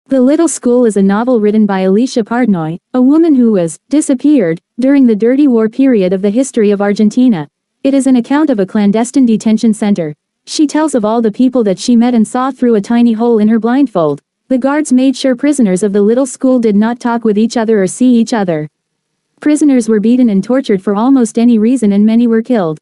The Little School is a novel written by Alicia Partnoy, a woman who was disappeared during the dirty war period of the history of Argentina. It is an account of a clandestine detention center. She tells of all the people that she met and saw through a tiny hole in her blindfold. The guards made sure prisoners of the Little School did not talk with each other or see each other. Prisoners were beaten and tortured for almost any reason, and many were killed.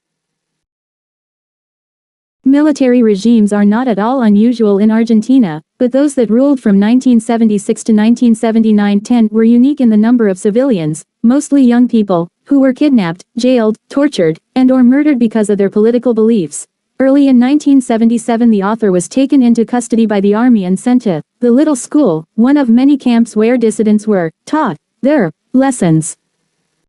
Military regimes are not at all unusual in Argentina, but those that ruled from 1976 to 1979-10 were unique in the number of civilians, mostly young people, who were kidnapped, jailed, tortured, and/or murdered because of their political beliefs. Early in 1977, the author was taken into custody by the army and sent to the Little School, one of many camps where dissidents were taught their lessons.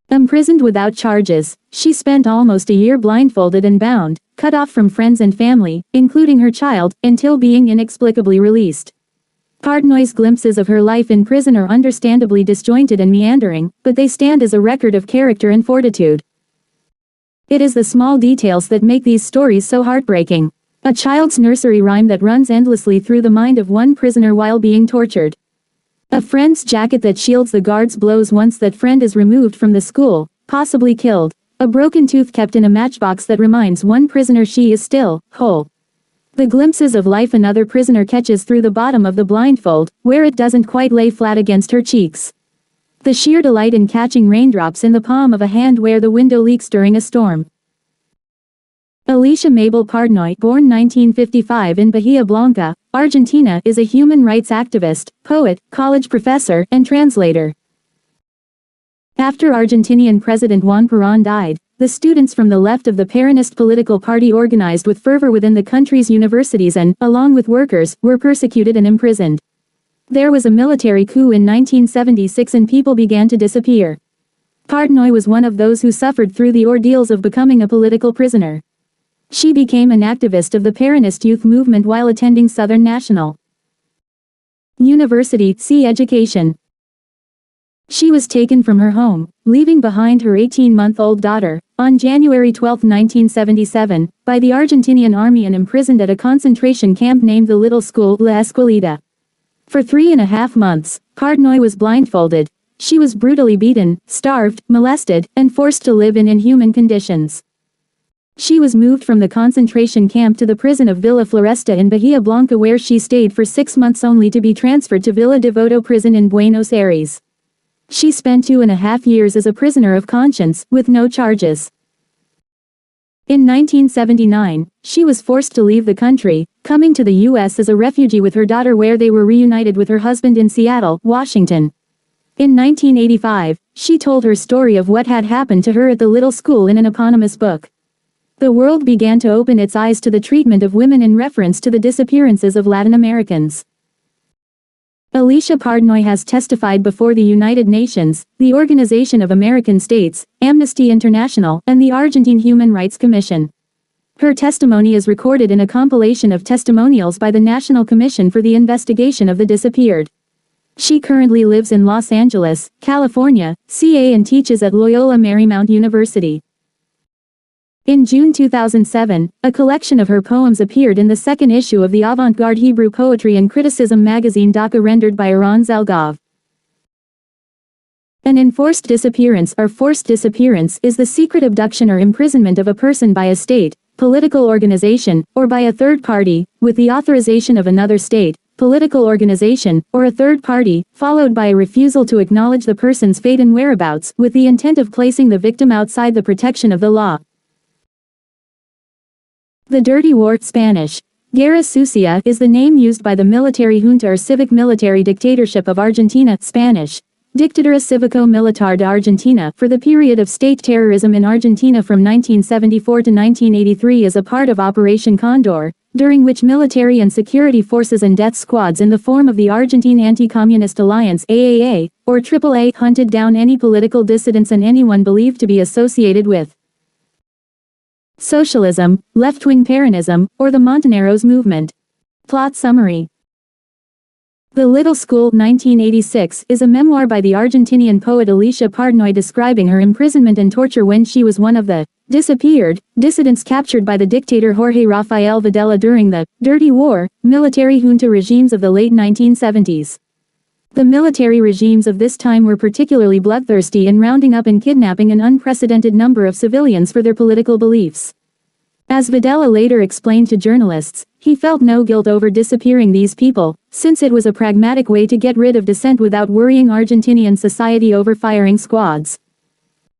Imprisoned without charges, she spent almost a year blindfolded and bound, cut off from friends and family, including her child, until being inexplicably released. Partnoy's glimpses of her life in prison are understandably disjointed and meandering, but they stand as a record of character and fortitude. It is the small details that make these stories so heartbreaking. A child's nursery rhyme that runs endlessly through the mind of one prisoner while being tortured. A friend's jacket that shields the guard's blows once that friend is removed from the school, possibly killed. A broken tooth kept in a matchbox that reminds one prisoner she is still whole. The glimpses of life another prisoner catches through the bottom of the blindfold, where it doesn't quite lay flat against her cheeks. The sheer delight in catching raindrops in the palm of a hand where the window leaks during a storm. Alicia Mabel Partnoy, born 1955 in Bahia Blanca, Argentina, is a human rights activist, poet, college professor, and translator. After Argentinian President Juan Perón died, the students from the left of the Peronist political party organized with fervor within the country's universities and, along with workers, were persecuted and imprisoned. There was a military coup in 1976 and people began to disappear. Partnoy was one of those who suffered through the ordeals of becoming a political prisoner. She became an activist of the Peronist youth movement while attending Southern National University, see education. She was taken from her home, leaving behind her 18-month-old daughter, on January 12, 1977, by the Argentinian army and imprisoned at a concentration camp named the Little School, La Escuelita. For 3.5 months, Partnoy was blindfolded. She was brutally beaten, starved, molested, and forced to live in inhuman conditions. She was moved from the concentration camp to the prison of Villa Floresta in Bahia Blanca, where she stayed for 6 months only to be transferred to Villa Devoto prison in Buenos Aires. She spent 2.5 years as a prisoner of conscience, with no charges. In 1979, she was forced to leave the country, coming to the U.S. as a refugee with her daughter, where they were reunited with her husband in Seattle, Washington. In 1985, she told her story of what had happened to her at the Little School in an eponymous book. The world began to open its eyes to the treatment of women in reference to the disappearances of Latin Americans. Alicia Partnoy has testified before the United Nations, the Organization of American States, Amnesty International, and the Argentine Human Rights Commission. Her testimony is recorded in a compilation of testimonials by the National Commission for the Investigation of the Disappeared. She currently lives in Los Angeles, California, CA, and teaches at Loyola Marymount University. In June 2007, a collection of her poems appeared in the second issue of the avant-garde Hebrew poetry and criticism magazine Daka, rendered by Eran Zelgov. An enforced disappearance or forced disappearance is the secret abduction or imprisonment of a person by a state, political organization, or by a third party, with the authorization of another state, political organization, or a third party, followed by a refusal to acknowledge the person's fate and whereabouts, with the intent of placing the victim outside the protection of the law. The Dirty War, Spanish. Guerra Sucia, is the name used by the military junta or civic military dictatorship of Argentina, Spanish. Dictadura Cívico-Militar de Argentina, for the period of state terrorism in Argentina from 1974 to 1983 as a part of Operation Condor, during which military and security forces and death squads in the form of the Argentine Anti-Communist Alliance AAA, or AAA, hunted down any political dissidents and anyone believed to be associated with socialism, left-wing Peronism, or the Montoneros movement. Plot summary. The Little School, 1986, is a memoir by the Argentinian poet Alicia Partnoy describing her imprisonment and torture when she was one of the disappeared dissidents captured by the dictator Jorge Rafael Videla during the Dirty War military junta regimes of the late 1970s. The military regimes of this time were particularly bloodthirsty in rounding up and kidnapping an unprecedented number of civilians for their political beliefs. As Videla later explained to journalists, he felt no guilt over disappearing these people, since it was a pragmatic way to get rid of dissent without worrying Argentinian society over firing squads.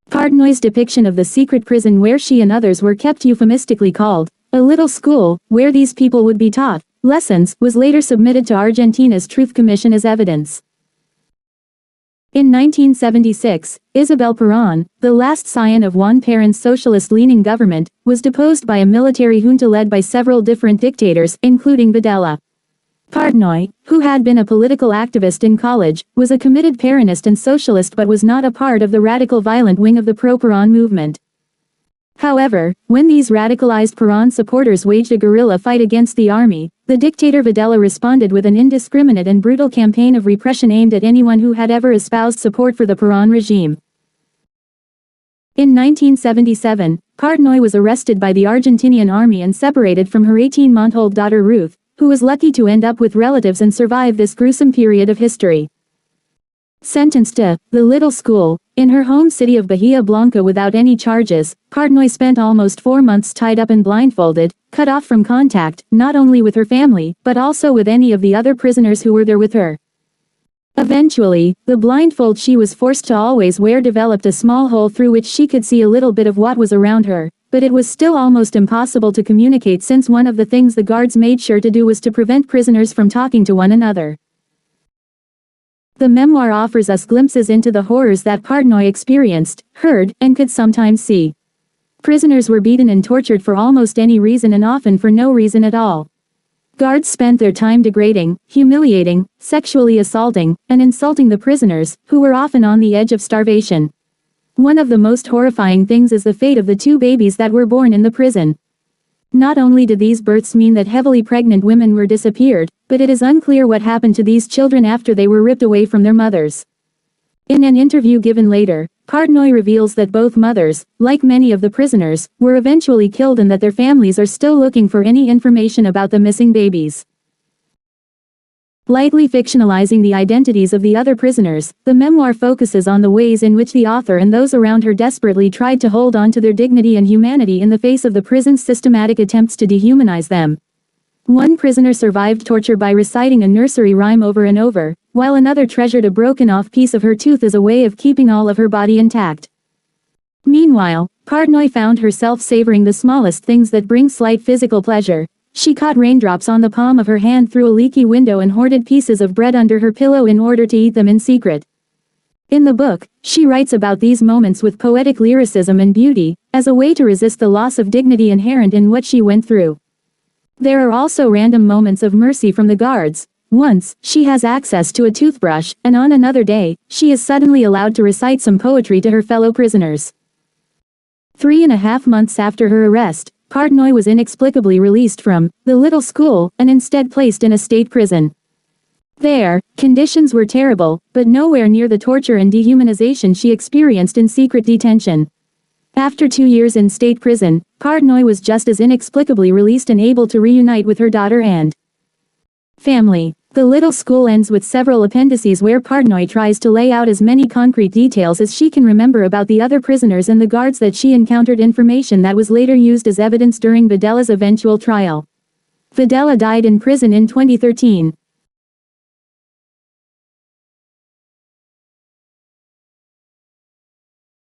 Partnoy's depiction of the secret prison where she and others were kept euphemistically called a little school, where these people would be taught lessons, was later submitted to Argentina's Truth Commission as evidence. In 1976, Isabel Perón, the last scion of Juan Perón's socialist-leaning government, was deposed by a military junta led by several different dictators, including Videla. Partnoy, who had been a political activist in college, was a committed Peronist and socialist but was not a part of the radical violent wing of the pro-Perón movement. However, when these radicalized Perón supporters waged a guerrilla fight against the army, the dictator Videla responded with an indiscriminate and brutal campaign of repression aimed at anyone who had ever espoused support for the Perón regime. In 1977, Partnoy was arrested by the Argentinian army and separated from her 18-month-old daughter Ruth, who was lucky to end up with relatives and survive this gruesome period of history. Sentenced to the little school, in her home city of Bahia Blanca without any charges, Partnoy spent almost 4 months tied up and blindfolded, cut off from contact, not only with her family, but also with any of the other prisoners who were there with her. Eventually, the blindfold she was forced to always wear developed a small hole through which she could see a little bit of what was around her, but it was still almost impossible to communicate since one of the things the guards made sure to do was to prevent prisoners from talking to one another. The memoir offers us glimpses into the horrors that Partnoy experienced, heard, and could sometimes see. Prisoners were beaten and tortured for almost any reason and often for no reason at all. Guards spent their time degrading, humiliating, sexually assaulting, and insulting the prisoners, who were often on the edge of starvation. One of the most horrifying things is the fate of the 2 babies that were born in the prison. Not only did these births mean that heavily pregnant women were disappeared, but it is unclear what happened to these children after they were ripped away from their mothers. In an interview given later, Partnoy reveals that both mothers, like many of the prisoners, were eventually killed and that their families are still looking for any information about the missing babies. Lightly fictionalizing the identities of the other prisoners, the memoir focuses on the ways in which the author and those around her desperately tried to hold on to their dignity and humanity in the face of the prison's systematic attempts to dehumanize them. One prisoner survived torture by reciting a nursery rhyme over and over, while another treasured a broken-off piece of her tooth as a way of keeping all of her body intact. Meanwhile, Partnoy found herself savoring the smallest things that bring slight physical pleasure. She caught raindrops on the palm of her hand through a leaky window and hoarded pieces of bread under her pillow in order to eat them in secret. In the book, she writes about these moments with poetic lyricism and beauty, as a way to resist the loss of dignity inherent in what she went through. There are also random moments of mercy from the guards. Once, she has access to a toothbrush, and on another day, she is suddenly allowed to recite some poetry to her fellow prisoners. 3.5 months after her arrest, Partnoy was inexplicably released from the little school and instead placed in a state prison. There, conditions were terrible, but nowhere near the torture and dehumanization she experienced in secret detention. After 2 years in state prison, Partnoy was just as inexplicably released and able to reunite with her daughter and family. The little school ends with several appendices where Partnoy tries to lay out as many concrete details as she can remember about the other prisoners and the guards that she encountered, information that was later used as evidence during Videla's eventual trial. Videla died in prison in 2013.